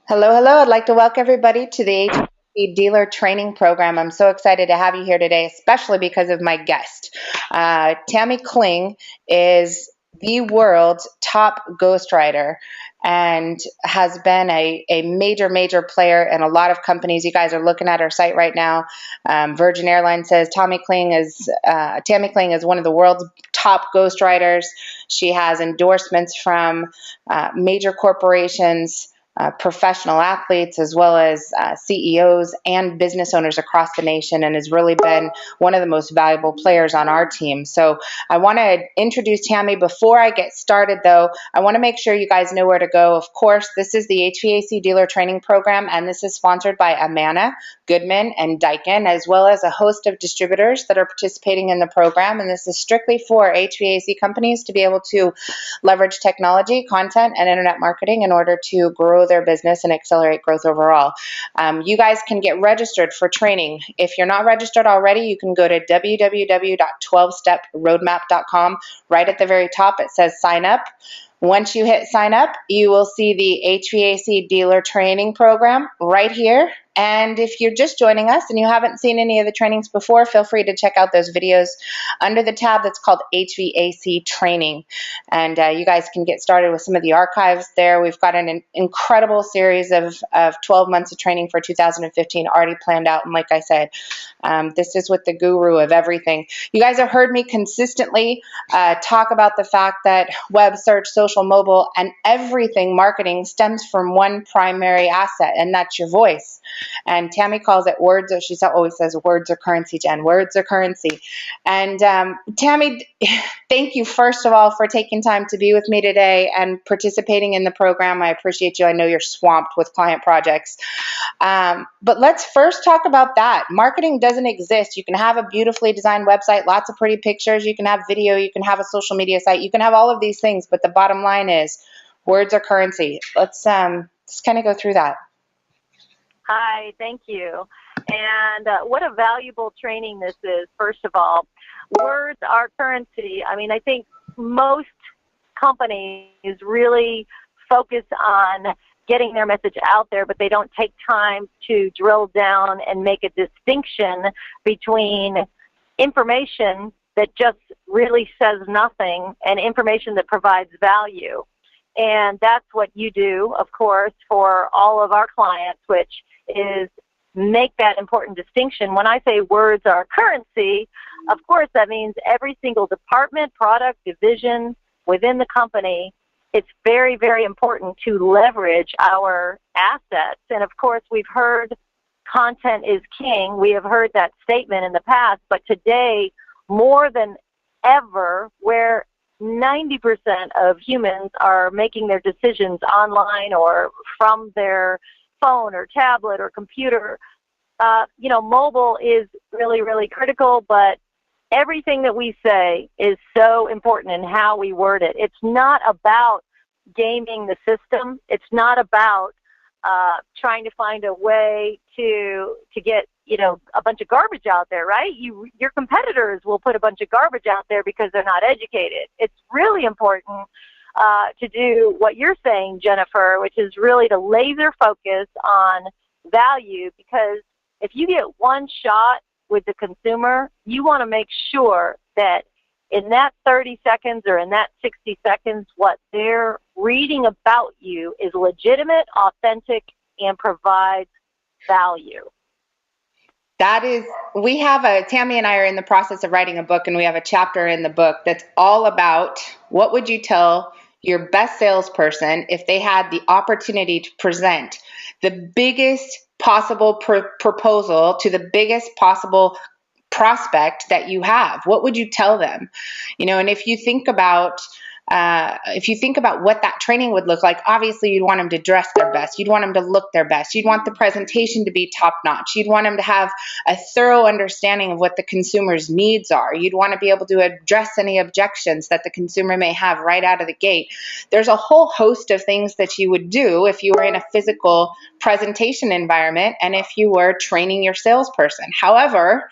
Hello, hello. I'd like to welcome everybody to the HVAC Dealer Training Program. I'm so excited to have you here today, especially because of my guest. Tammy Kling is the world's top ghostwriter and has been a major player in a lot of companies. You guys are looking at her site right now. Virgin Airlines says Tammy Kling is one of the world's top ghostwriters. She has endorsements from major corporations, professional athletes, as well as CEOs and business owners across the nation, and has really been one of the most valuable players on our team. So I want to introduce Tammy. Before I get started, though, I want to make sure you guys know where to go. Of course, this is the HVAC Dealer Training Program, and this is sponsored by Amana, Goodman, and Daikin, as well as a host of distributors that are participating in the program. And this is strictly for HVAC companies to be able to leverage technology, content, and internet marketing in order to grow their business and accelerate growth overall. You guys can get registered for training. If you're not registered already, you can go to www.12steproadmap.com. Right at the very top, it says sign up. Once you hit sign up, you will see the HVAC Dealer Training Program right here. And if you're just joining us and you haven't seen any of the trainings before, feel free to check out those videos under the tab that's called HVAC Training. And you guys can get started with some of the archives there. We've got an incredible series of 12 months of training for 2015 already planned out. And like I said, this is with the guru of everything. You guys have heard me consistently talk about the fact that web search, social, mobile, and everything marketing stems from one primary asset, and that's your voice. And Tammy calls it words, or she always says words are currency, Jen. Words are currency. And Tammy, thank you, first of all, for taking time to be with me today and participating in the program. I appreciate you. I know you're swamped with client projects. But let's first talk about that. Marketing doesn't exist. You can have a beautifully designed website, lots of pretty pictures. You can have video. You can have a social media site. You can have all of these things. But the bottom line is words are currency. Let's kind of go through that. Hi, thank you. And what a valuable training this is, first of all. Words are currency. I mean, I think most companies really focus on getting their message out there, but they don't take time to drill down and make a distinction between information that just really says nothing and information that provides value. And that's what you do, of course, for all of our clients, which is make that important distinction. When I say words are currency, of course, that means every single department, product, division within the company, it's very, very important to leverage our assets. And of course, we've heard content is king. We have heard that statement in the past, but today, more than ever, where 90% of humans are making their decisions online or from their phone or tablet or computer. Mobile is really, really critical, but everything that we say is so important in how we word it. It's not about gaming the system. It's not about trying to find a way to get, a bunch of garbage out there, right? Your competitors will put a bunch of garbage out there because they're not educated. It's really important to do what you're saying, Jennifer, which is really to laser focus on value, because if you get one shot with the consumer, you want to make sure that in that 30 seconds or in that 60 seconds, what they're reading about you is legitimate, authentic, and provides value. Tammy and I are in the process of writing a book, and we have a chapter in the book that's all about what would you tell your best salesperson if they had the opportunity to present the biggest possible proposal to the biggest possible prospect that you have. What would you tell them? And if you think about what that training would look like, obviously you'd want them to dress their best. You'd want them to look their best. You'd want the presentation to be top notch. You'd want them to have a thorough understanding of what the consumer's needs are. You'd want to be able to address any objections that the consumer may have right out of the gate. There's a whole host of things that you would do if you were in a physical presentation environment and if you were training your salesperson. However,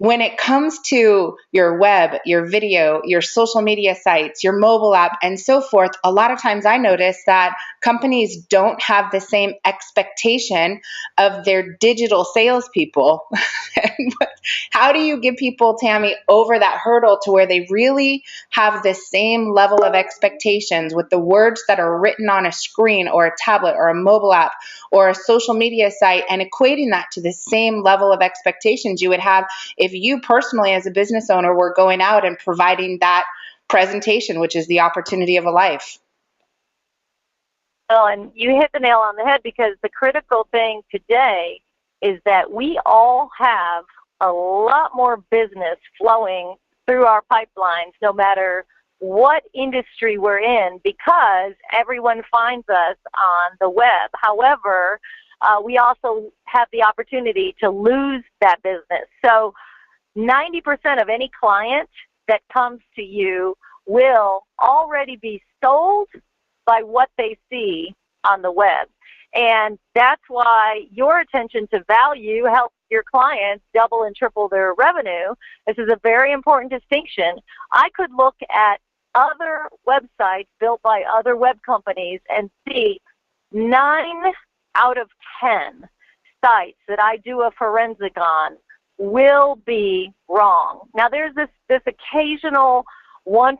when it comes to your web, your video, your social media sites, your mobile app, and so forth, a lot of times I notice that companies don't have the same expectation of their digital salespeople. How do you get people, Tammy, over that hurdle to where they really have the same level of expectations with the words that are written on a screen or a tablet or a mobile app or a social media site, and equating that to the same level of expectations you would have if you personally as a business owner were going out and providing that presentation, which is the opportunity of a life? Well, and you hit the nail on the head, because the critical thing today is that we all have a lot more business flowing through our pipelines, no matter what industry we're in, because everyone finds us on the web. However, we also have the opportunity to lose that business. So 90% of any client that comes to you will already be sold by what they see on the web. And that's why your attention to value helps your clients double and triple their revenue. This is a very important distinction. I could look at other websites built by other web companies and see 9 out of 10 sites that I do a forensic on will be wrong. Now, there's this occasional 1%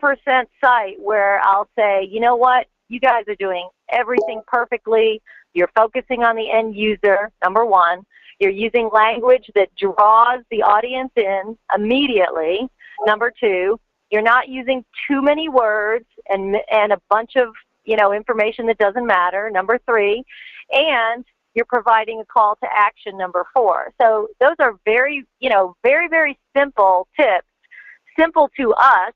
site where I'll say, you know what, you guys are doing everything perfectly. You're focusing on the end user, number one. You're using language that draws the audience in immediately. Number two, you're not using too many words and a bunch of, information that doesn't matter. Number three, and you're providing a call to action. Number four. So those are very, very, very simple tips, simple to us,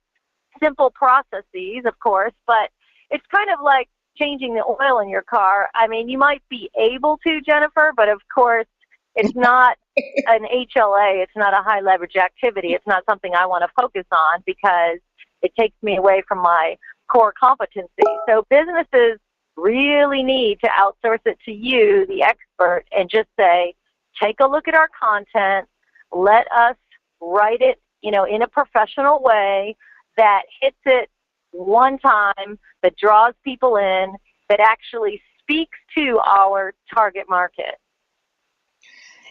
simple processes, of course, but it's kind of like changing the oil in your car. I mean, you might be able to, Jennifer, but of course, it's not an HLA. It's not a high leverage activity. It's not something I want to focus on because it takes me away from my core competency. So businesses really need to outsource it to you, the expert, and just say, take a look at our content. Let us write it, in a professional way that hits it one time, that draws people in, that actually speaks to our target market.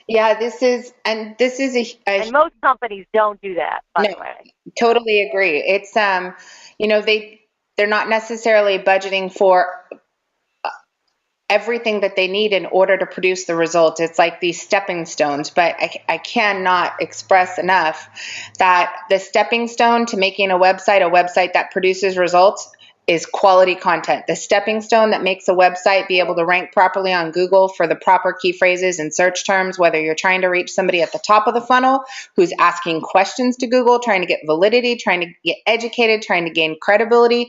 Yeah, this is and most companies don't do that, by the way. Totally agree. It's they're not necessarily budgeting for everything that they need in order to produce the results. It's like these stepping stones, but I cannot express enough that the stepping stone to making a website that produces results, is quality content. The stepping stone that makes a website be able to rank properly on Google for the proper key phrases and search terms, whether you're trying to reach somebody at the top of the funnel who's asking questions to Google, trying to get validity, trying to get educated, trying to gain credibility,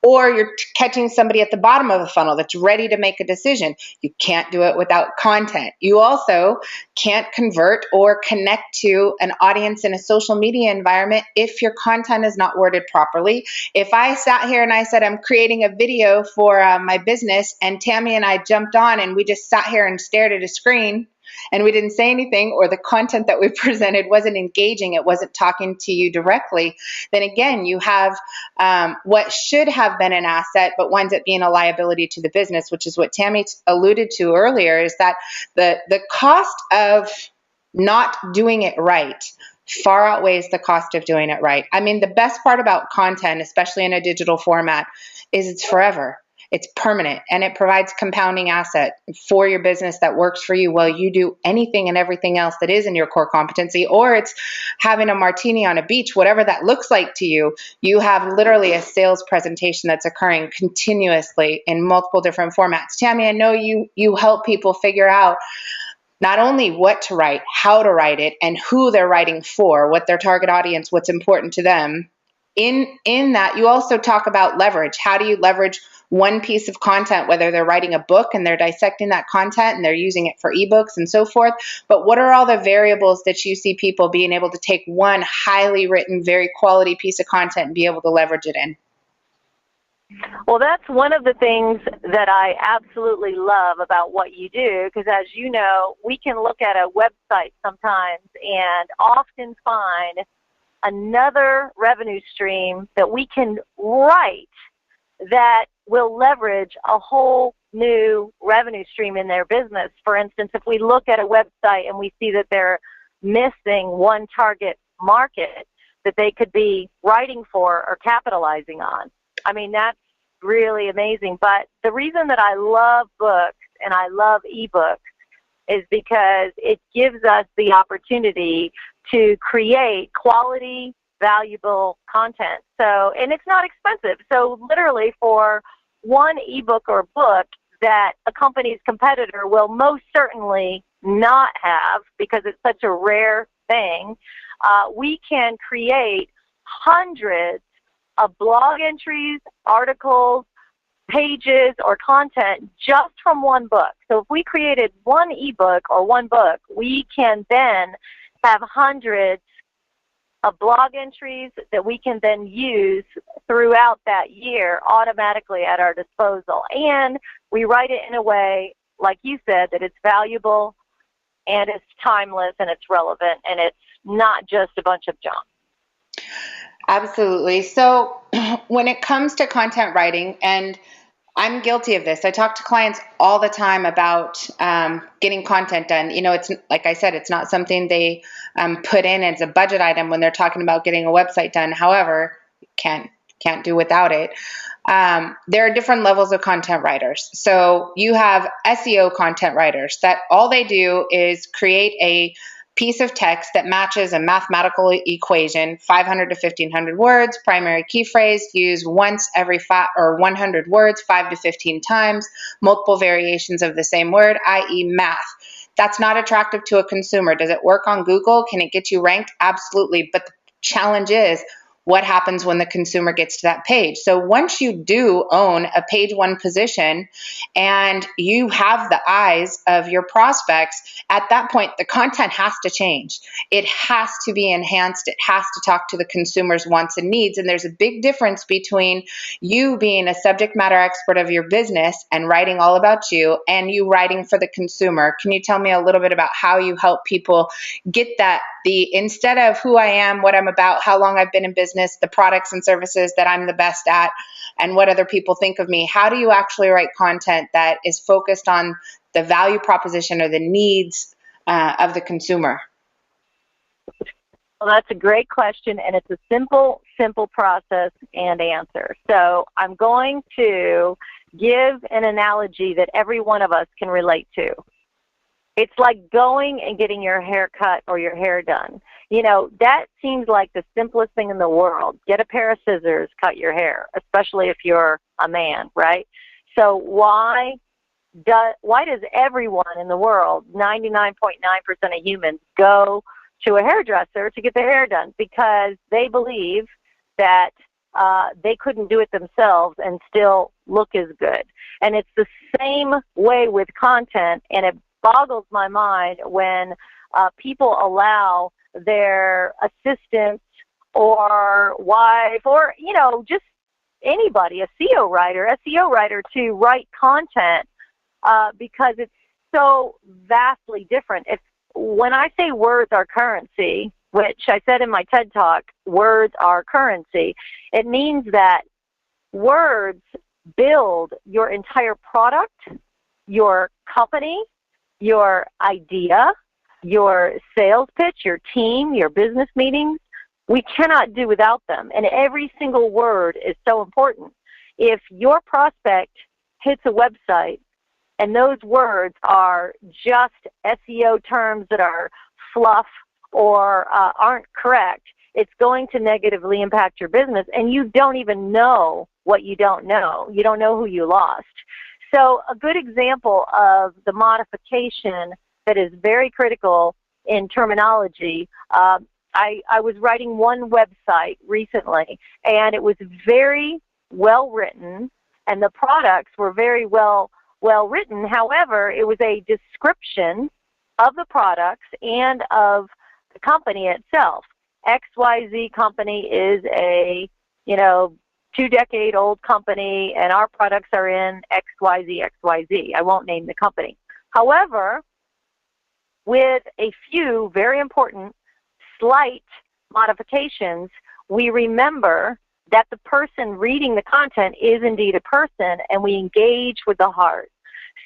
or you're catching somebody at the bottom of the funnel that's ready to make a decision. You can't do it without content. You also can't convert or connect to an audience in a social media environment if your content is not worded properly. If I sat here and I said I'm creating a video for my business, and Tammy and I jumped on and we just sat here and stared at a screen and we didn't say anything, or the content that we presented wasn't engaging, it wasn't talking to you directly, then again, you have what should have been an asset but winds up being a liability to the business, which is what Tammy alluded to earlier, is that the cost of not doing it right far outweighs the cost of doing it right. I mean, the best part about content, especially in a digital format, is it's forever. It's permanent, and it provides compounding asset for your business that works for you while you do anything and everything else that is in your core competency, or it's having a martini on a beach, whatever that looks like to you. You have literally a sales presentation that's occurring continuously in multiple different formats. Tammy, I know you help people figure out not only what to write, how to write it, and who they're writing for, what their target audience, what's important to them. In that, you also talk about leverage. How do you leverage one piece of content, whether they're writing a book and they're dissecting that content and they're using it for ebooks and so forth, but what are all the variables that you see people being able to take one highly written, very quality piece of content and be able to leverage it in? Well, that's one of the things that I absolutely love about what you do, because as you know, we can look at a website sometimes and often find another revenue stream that we can write that will leverage a whole new revenue stream in their business. For instance, if we look at a website and we see that they're missing one target market that they could be writing for or capitalizing on. I mean, that's really amazing. But the reason that I love books and I love ebooks is because it gives us the opportunity to create quality, valuable content. So, and it's not expensive. So literally for one ebook or book that a company's competitor will most certainly not have, because it's such a rare thing, we can create hundreds of blog entries, articles, pages, or content just from one book. So if we created one ebook or one book, we can then have hundreds of blog entries that we can then use throughout that year automatically at our disposal. And we write it in a way, like you said, that it's valuable and it's timeless and it's relevant and it's not just a bunch of junk. Absolutely. So when it comes to content writing, and I'm guilty of this. I talk to clients all the time about getting content done. You know, it's like I said, it's not something they put in as a budget item when they're talking about getting a website done. However, can't do without it. There are different levels of content writers. So you have SEO content writers that all they do is create a piece of text that matches a mathematical equation, 500 to 1500 words, primary key phrase, used once every 100 words, 5 to 15 times, multiple variations of the same word, i.e. math. That's not attractive to a consumer. Does it work on Google? Can it get you ranked? Absolutely. But the challenge is, what happens when the consumer gets to that page? So once you do own a page one position and you have the eyes of your prospects, at that point, the content has to change. It has to be enhanced. It has to talk to the consumer's wants and needs. And there's a big difference between you being a subject matter expert of your business and writing all about you and you writing for the consumer. Can you tell me a little bit about how you help people get that, instead of who I am, what I'm about, how long I've been in business, the products and services that I'm the best at, and what other people think of me? How do you actually write content that is focused on the value proposition or the needs of the consumer? Well, that's a great question, and it's a simple process and answer. So I'm going to give an analogy that every one of us can relate to. It's like going and getting your hair cut or your hair done. You know, that seems like the simplest thing in the world. Get a pair of scissors, cut your hair, especially if you're a man, right? So why does everyone in the world, 99.9% of humans, go to a hairdresser to get their hair done? Because they believe that they couldn't do it themselves and still look as good. And it's the same way with content, and it boggles my mind when people allow their assistant or wife or, you know, just anybody, a SEO writer to write content because it's so vastly different. When I say words are currency, which I said in my TED Talk, words are currency, it means that words build your entire product, your company, your idea, your sales pitch, your team, your business meetings. We cannot do without them. And every single word is so important. If your prospect hits a website and those words are just SEO terms that are fluff or aren't correct, it's going to negatively impact your business. And you don't even know what you don't know. You don't know who you lost. So a good example of the modification that is very critical in terminology, I was writing one website recently, and it was very well written, and the products were very well written. However, it was a description of the products and of the company itself. XYZ company is a, 2-decade-old company, and our products are in XYZ, XYZ. I won't name the company. However, with a few very important slight modifications, we remember that the person reading the content is indeed a person, and we engage with the heart.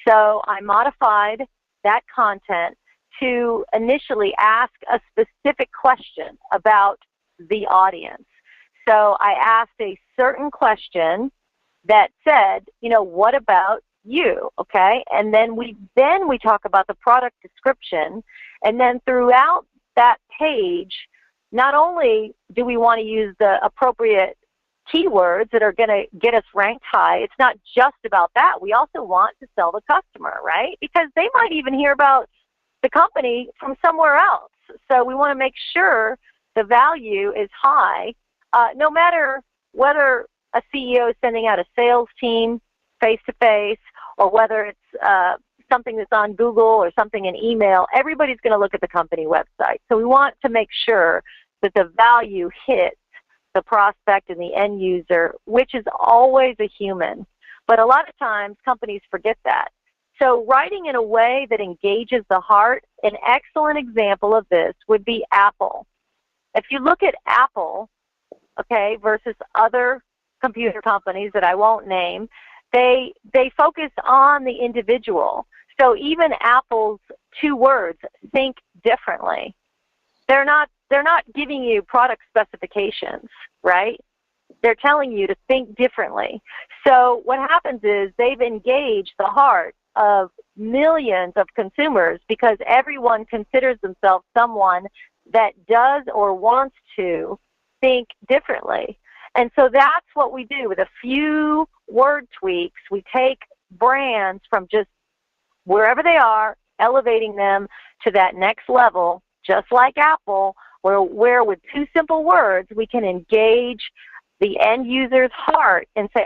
So I modified that content to initially ask a specific question about the audience. So I asked a certain question that said, what about you? Okay, and then we talk about the product description, and then throughout that page, not only do we want to use the appropriate keywords that are going to get us ranked high, it's not just about that. We also want to sell the customer, right? Because they might even hear about the company from somewhere else. So we want to make sure the value is high, no matter whether a CEO is sending out a sales team face-to-face, or whether it's something that's on Google or something in email. Everybody's going to look at the company website. So we want to make sure that the value hits the prospect and the end user, which is always a human. But a lot of times companies forget that. So writing in a way that engages the heart, an excellent example of this would be Apple. If you look at Apple, okay, versus other computer companies that I won't name, they focus on the individual. So even Apple's 2 words, think differently. They're not giving you product specifications, right? They're telling you to think differently. So what happens is they've engaged the heart of millions of consumers because everyone considers themselves someone that does or wants to think differently. And so that's what we do with a few word tweaks. We take brands from just wherever they are, elevating them to that next level, just like Apple, where with 2 simple words, we can engage the end user's heart and say,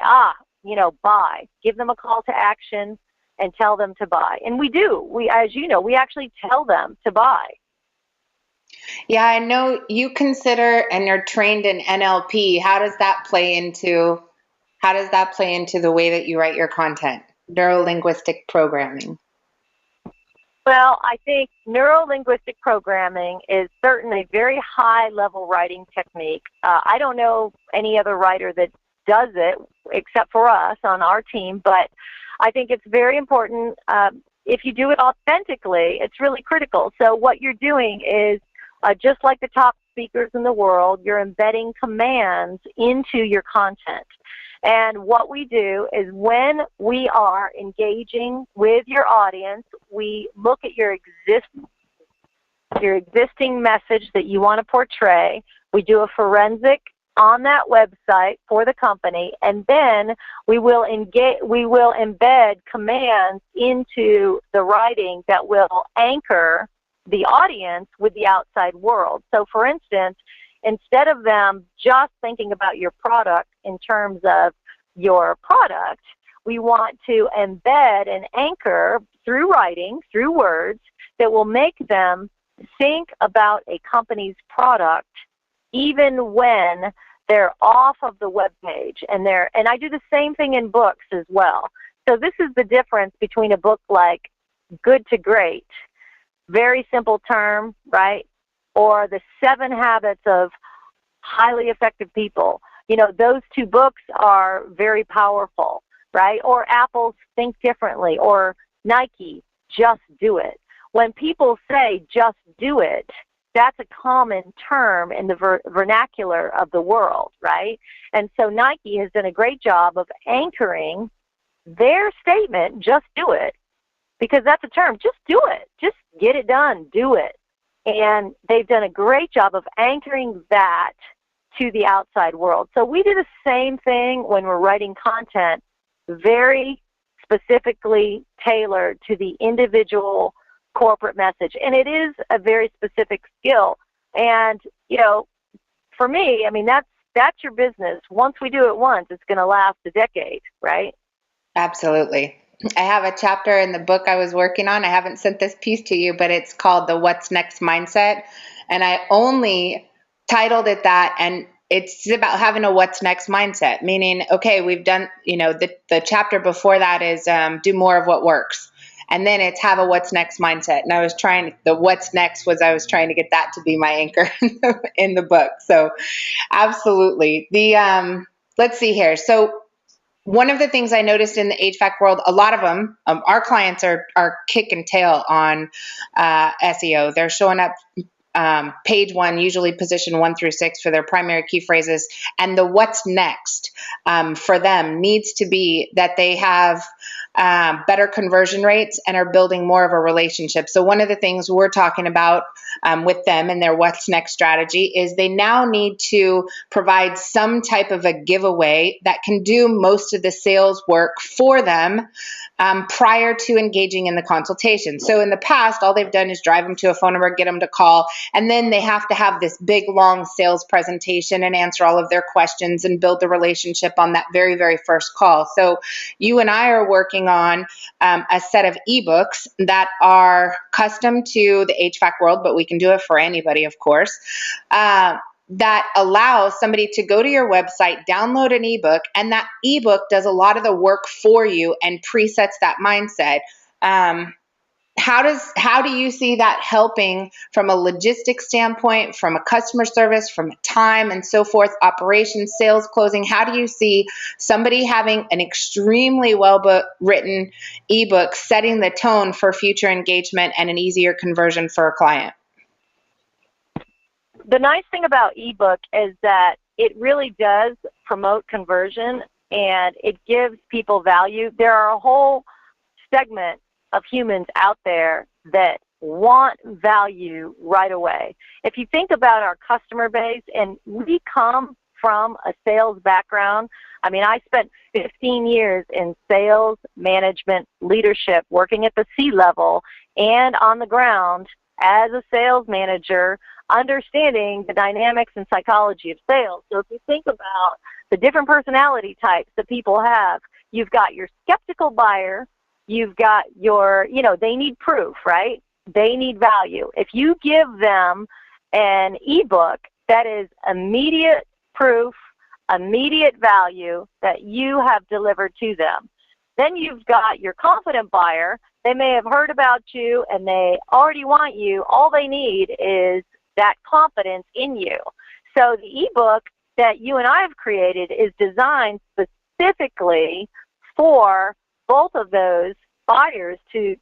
buy. Give them a call to action and tell them to buy. And we do. As you know, we actually tell them to buy. Yeah, I know you consider and you're trained in NLP. How does that play into the way that you write your content? Neuro-linguistic programming. Well, I think neuro-linguistic programming is certainly a very high-level writing technique. I don't know any other writer that does it except for us on our team, but I think it's very important. If you do it authentically, it's really critical. So what you're doing is, just like the top speakers in the world, you're embedding commands into your content. And what we do is when we are engaging with your audience, we look at your existing message that you want to portray. We do a forensic on that website for the company, and then we will embed commands into the writing that will anchor the audience with the outside world. So for instance, instead of them just thinking about your product in terms of your product, we want to embed and anchor through writing, through words, that will make them think about a company's product even when they're off of the web page. And I do the same thing in books as well. So this is the difference between a book like Good to Great, very simple term, right? Or The 7 Habits of Highly Effective People. Those 2 books are very powerful, right? Or Apple's Think Differently, or Nike, Just Do It. When people say just do it, that's a common term in the vernacular of the world, right? And so Nike has done a great job of anchoring their statement, just do it, because that's a term. Just do it. Just get it done. Do it. And they've done a great job of anchoring that to the outside world. So we do the same thing when we're writing content, very specifically tailored to the individual corporate message. And it is a very specific skill. And, for me, that's your business. Once we do it once, it's going to last a decade, right? Absolutely. I have a chapter in the book I was working on. I haven't sent this piece to you, but it's called the What's Next Mindset. And I only titled it that and it's about having a what's next mindset, meaning, okay, we've done, the chapter before that is do more of what works. And then it's have a what's next mindset. And the what's next was I was trying to get that to be my anchor in the book. So absolutely. Let's see here. So one of the things I noticed in the HVAC world, a lot of them, our clients are kicking tail on SEO. They're showing up page 1, usually position 1 through 6 for their primary key phrases. And the what's next for them needs to be that they have better conversion rates and are building more of a relationship. So one of the things we're talking about with them and their what's next strategy is they now need to provide some type of a giveaway that can do most of the sales work for them prior to engaging in the consultation. So in the past, all they've done is drive them to a phone number, get them to call, and then they have to have this big, long sales presentation and answer all of their questions and build the relationship on that very, very first call. So you and I are working on a set of ebooks that are custom to the HVAC world, but we can do it for anybody, of course. That allows somebody to go to your website, download an ebook, and that ebook does a lot of the work for you and presets that mindset. How do you see that helping from a logistics standpoint, from a customer service, from time and so forth, operations, sales, closing? How do you see somebody having an extremely written ebook setting the tone for future engagement and an easier conversion for a client? The nice thing about ebook is that it really does promote conversion and it gives people value. There are a whole segment of humans out there that want value right away. If you think about our customer base, and we come from a sales background. I mean, I spent 15 years in sales, management, leadership, working at the C-level and on the ground as a sales manager, understanding the dynamics and psychology of sales. So if you think about the different personality types that people have, you've got your skeptical buyer, you've got your, they need proof, right? They need value. If you give them an ebook that is immediate proof, immediate value that you have delivered to them, then you've got your confident buyer. They may have heard about you and they already want you. All they need is that confidence in you. So the ebook that you and I have created is designed specifically for both of those buyers to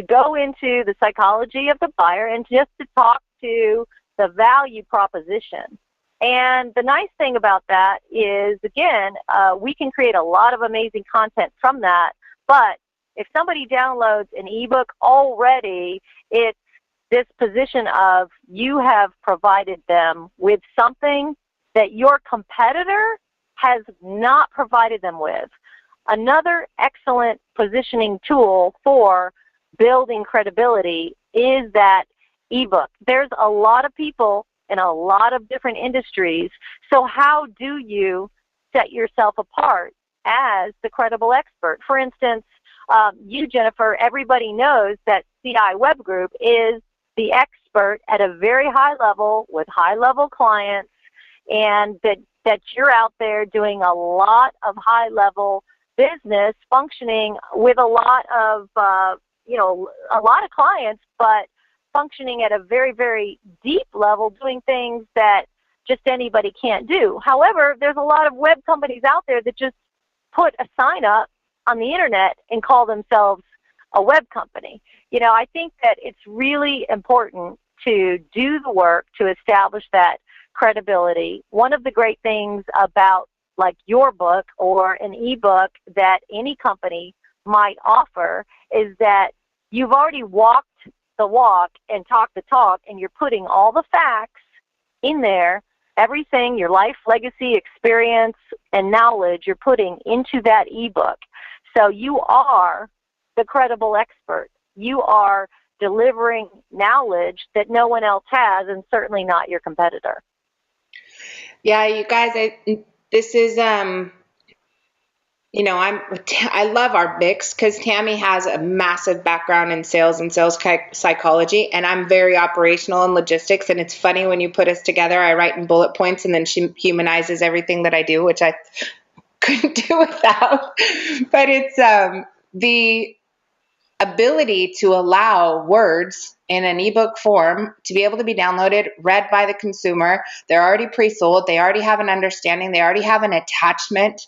go into the psychology of the buyer and just to talk to the value proposition. And the nice thing about that is, again, we can create a lot of amazing content from that. But if somebody downloads an ebook already, it's this position of you have provided them with something that your competitor has not provided them with. Another excellent positioning tool for building credibility is that ebook. There's a lot of people in a lot of different industries. So how do you set yourself apart as the credible expert? For instance, you, Jennifer, everybody knows that ciWeb Group is the expert at a very high level with high-level clients, and that you're out there doing a lot of high-level business, functioning with a lot of a lot of clients, but functioning at a very, very deep level, doing things that just anybody can't do. However, there's a lot of web companies out there that just put a sign up on the internet and call themselves a web company. I think that it's really important to do the work to establish that credibility. One of the great things about like your book or an ebook that any company might offer is that you've already walked the walk and talked the talk, and you're putting all the facts in there, everything, your life, legacy, experience, and knowledge you're putting into that ebook. So you are the credible expert. You are delivering knowledge that no one else has, and certainly not your competitor. Yeah, you guys, this is You know, I love our mix because Tammy has a massive background in sales and sales psychology, and I'm very operational in logistics. And it's funny when you put us together, I write in bullet points, and then she humanizes everything that I do, which I couldn't do without. But it's the ability to allow words in an ebook form to be able to be downloaded, read by the consumer. They're already pre-sold. They already have an understanding. They already have an attachment,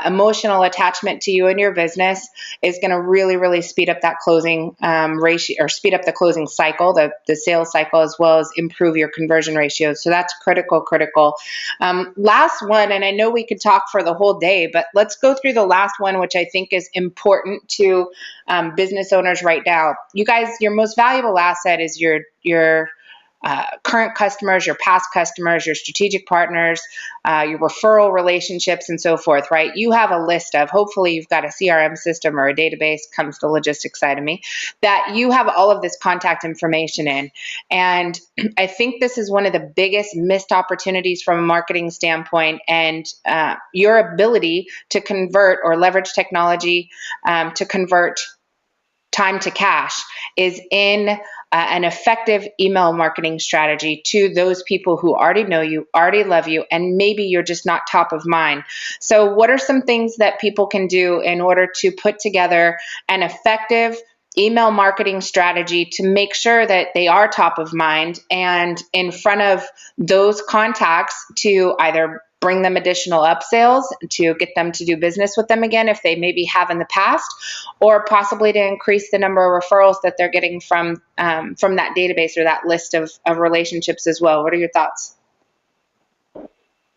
emotional attachment to you and your business is going to really, really speed up that closing ratio, or speed up the closing cycle, the sales cycle, as well as improve your conversion ratios. So that's critical. Last one, and I know we could talk for the whole day, but let's go through the last one, which I think is important to business owners right now. You guys, your most valuable asset is your current customers, your past customers, your strategic partners, your referral relationships, and so forth, right? You have a list of, hopefully you've got a CRM system or a database, comes the logistics side of me, that you have all of this contact information in. And I think this is one of the biggest missed opportunities from a marketing standpoint, and your ability to convert or leverage technology to convert time to cash is in an effective email marketing strategy to those people who already know you, already love you, and maybe you're just not top of mind. So what are some things that people can do in order to put together an effective email marketing strategy to make sure that they are top of mind and in front of those contacts to either bring them additional upsells, to get them to do business with them again if they maybe have in the past, or possibly to increase the number of referrals that they're getting from that database or that list of relationships as well? What are your thoughts?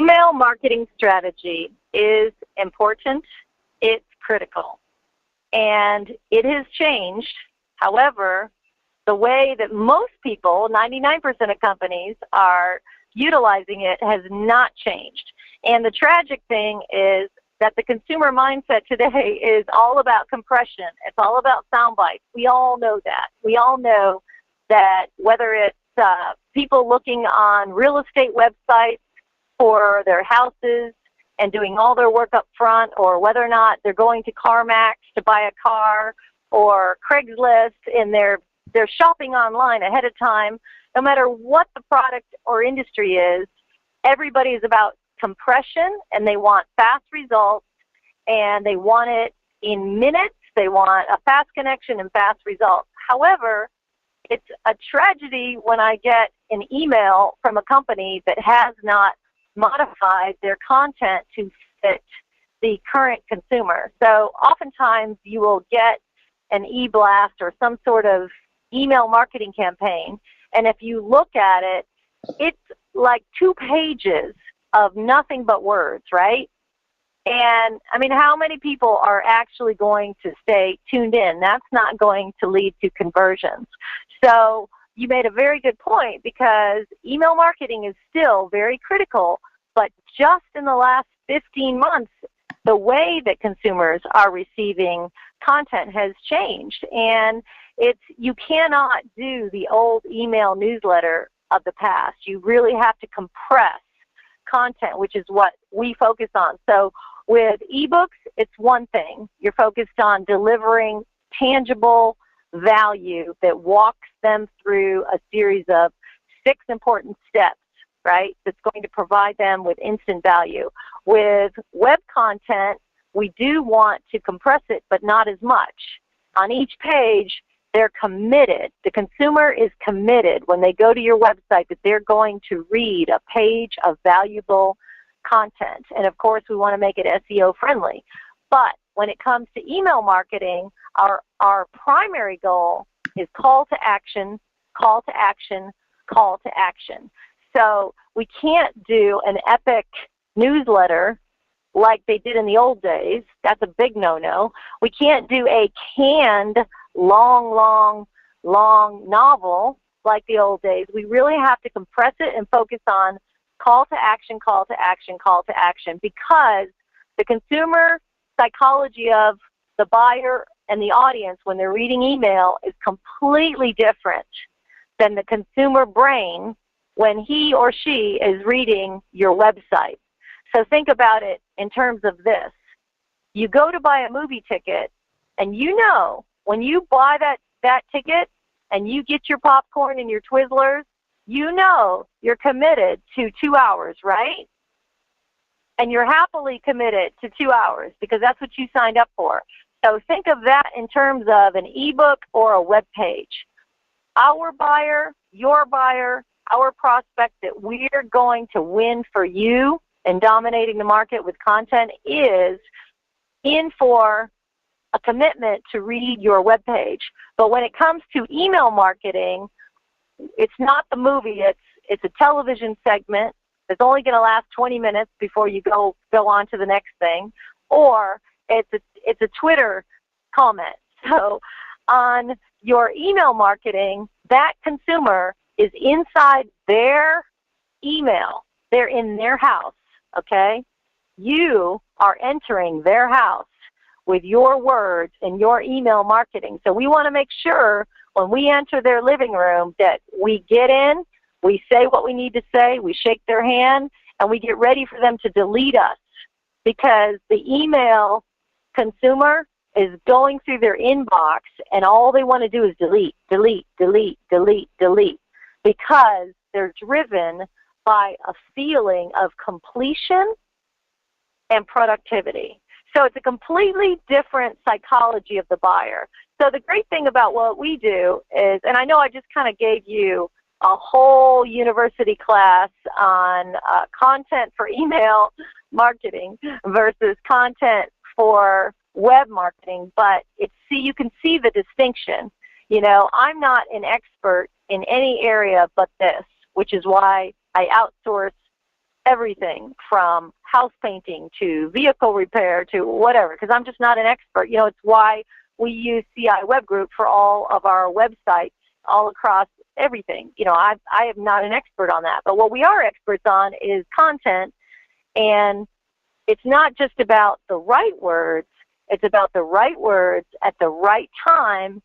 Email marketing strategy is important. It's critical. And it has changed. However, the way that most people, 99% of companies, are utilizing it has not changed. And the tragic thing is that the consumer mindset today is all about compression. It's all about sound bites. We all know that. We all know that whether it's people looking on real estate websites for their houses and doing all their work up front, or whether or not they're going to CarMax to buy a car, or Craigslist, and they're shopping online ahead of time, no matter what the product or industry is, everybody is about compression, and they want fast results, and they want it in minutes. They want a fast connection and fast results. However, it's a tragedy when I get an email from a company that has not modified their content to fit the current consumer. So oftentimes you will get an e-blast or some sort of email marketing campaign, and if you look at it, it's like 2 pages of nothing but words, right? And I mean, how many people are actually going to stay tuned in? That's not going to lead to conversions. So you made a very good point, because email marketing is still very critical, but just in the last 15 months, the way that consumers are receiving content has changed. And you cannot do the old email newsletter of the past. You really have to compress content, which is what we focus on. So with ebooks, it's one thing. You're focused on delivering tangible value that walks them through a series of 6 important steps, right? That's going to provide them with instant value. With web content, we do want to compress it, but not as much. On each page, they're committed. The consumer is committed when they go to your website that they're going to read a page of valuable content. And of course, we want to make it SEO friendly. But when it comes to email marketing, our primary goal is call to action, call to action, call to action. So we can't do an epic newsletter like they did in the old days. That's a big no-no. We can't do a canned, long novel like the old days. We really have to compress it and focus on call to action, call to action, call to action, because the consumer psychology of the buyer and the audience when they're reading email is completely different than the consumer brain when he or she is reading your website. So think about it in terms of this. You go to buy a movie ticket, and you know when you buy that ticket and you get your popcorn and your Twizzlers, you know you're committed to 2 hours, right? And you're happily committed to 2 hours because that's what you signed up for. So think of that in terms of an ebook or a web page. Our buyer, your buyer, our prospect that we're going to win for you and dominating the market with content is in for a commitment to read your web page. But when it comes to email marketing, it's not the movie. It's a television segment that's only going to last 20 minutes before you go on to the next thing, or it's a Twitter comment. So on your email marketing, that consumer is inside their email. They're in their house, okay? You are entering their house with your words and your email marketing. So we want to make sure when we enter their living room that we get in, we say what we need to say, we shake their hand, and we get ready for them to delete us, because the email consumer is going through their inbox and all they want to do is delete, delete, delete, delete, delete, because they're driven by a feeling of completion and productivity. So it's a completely different psychology of the buyer. So the great thing about what we do is, and I know I just kind of gave you a whole university class on content for email marketing versus content for web marketing, but you can see the distinction. You know, I'm not an expert in any area but this, which is why I outsource everything from house painting to vehicle repair to whatever, because I'm just not an expert. You know, it's why we use ciWeb Group for all of our websites all across everything. You know, I am not an expert on that, but what we are experts on is content, and it's not just about the right words, it's about the right words at the right time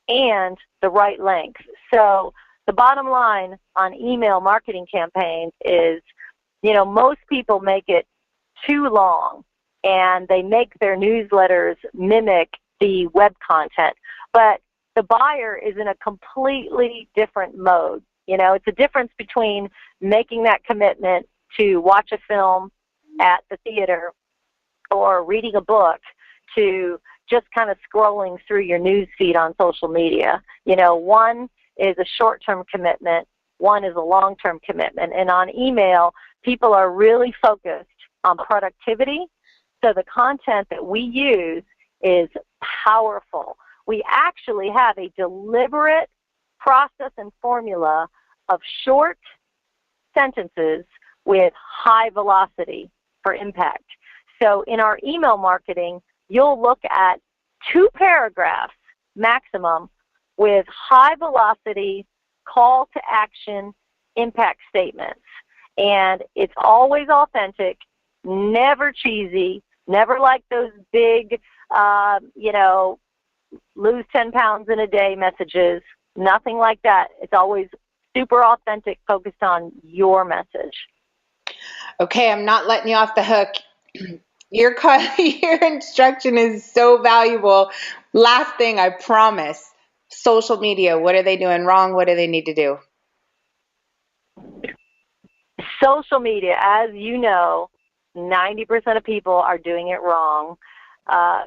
and the right length. So the bottom line on email marketing campaigns is, you know, most people make it too long and they make their newsletters mimic the web content. But the buyer is in a completely different mode. You know, it's a difference between making that commitment to watch a film at the theater or reading a book to just kind of scrolling through your news feed on social media. You know, one is a short-term commitment, one is a long-term commitment. And on email, people are really focused on productivity. So the content that we use is powerful. We actually have a deliberate process and formula of short sentences with high velocity for impact. So in our email marketing, you'll look at 2 paragraphs maximum with high velocity call to action impact statements. And it's always authentic, never cheesy, never like those big, you know, lose 10 pounds in a day messages, nothing like that. It's always super authentic, focused on your message. Okay, I'm not letting you off the hook. Your instruction is so valuable. Last thing, I promise. Social media, what are they doing wrong? What do they need to do? Social media, as you know, 90% of people are doing it wrong.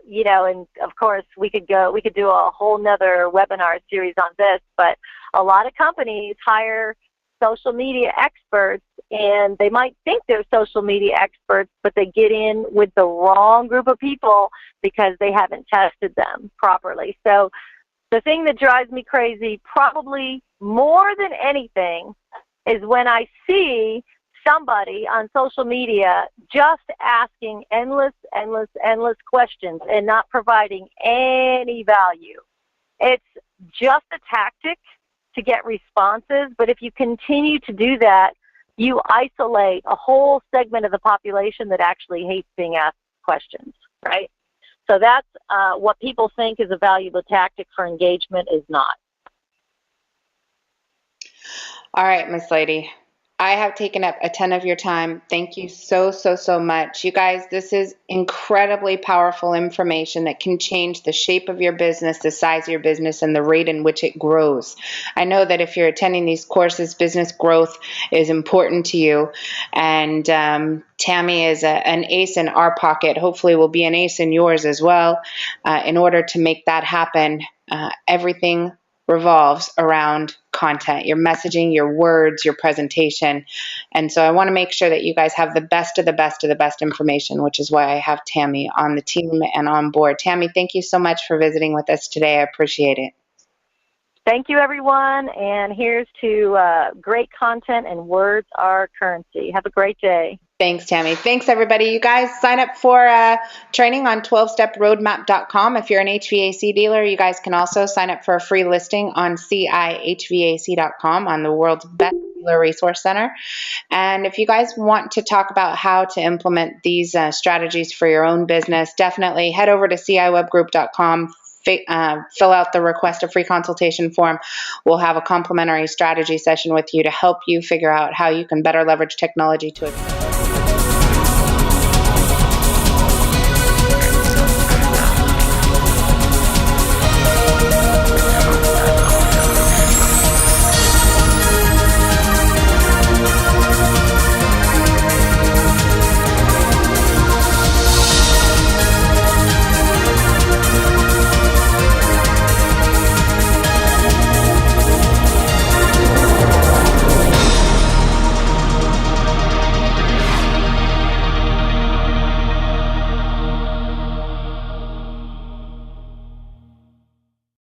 You know, and of course we could do a whole nother webinar series on this, but a lot of companies hire social media experts, and they might think they're social media experts, but they get in with the wrong group of people because they haven't tested them properly. So the thing that drives me crazy, probably more than anything, is when I see somebody on social media just asking endless questions and not providing any value. It's just a tactic to get responses, but if you continue to do that, you isolate a whole segment of the population that actually hates being asked questions, right? So that's what people think is a valuable tactic for engagement is not. All right, Miss Lady. I have taken up a ton of your time. Thank you so, so, so much. You guys, this is incredibly powerful information that can change the shape of your business, the size of your business, and the rate in which it grows. I know that if you're attending these courses, business growth is important to you. And Tammy is an ace in our pocket. Hopefully will be an ace in yours as well. In order to make that happen, everything revolves around content, your messaging, your words, your presentation. And so I want to make sure that you guys have the best of the best of the best information, which is why I have Tammy on the team and on board. Tammy, thank you so much for visiting with us today. I appreciate it. Thank you, everyone. And here's to great content, and words are currency. Have a great day. Thanks, Tammy. Thanks, everybody. You guys sign up for training on 12steproadmap.com. If you're an HVAC dealer, you guys can also sign up for a free listing on ciHVAC.com, on the world's best dealer resource center. And if you guys want to talk about how to implement these strategies for your own business, definitely head over to ciwebgroup.com. Fill out the request a free consultation form. We'll have a complimentary strategy session with you to help you figure out how you can better leverage technology to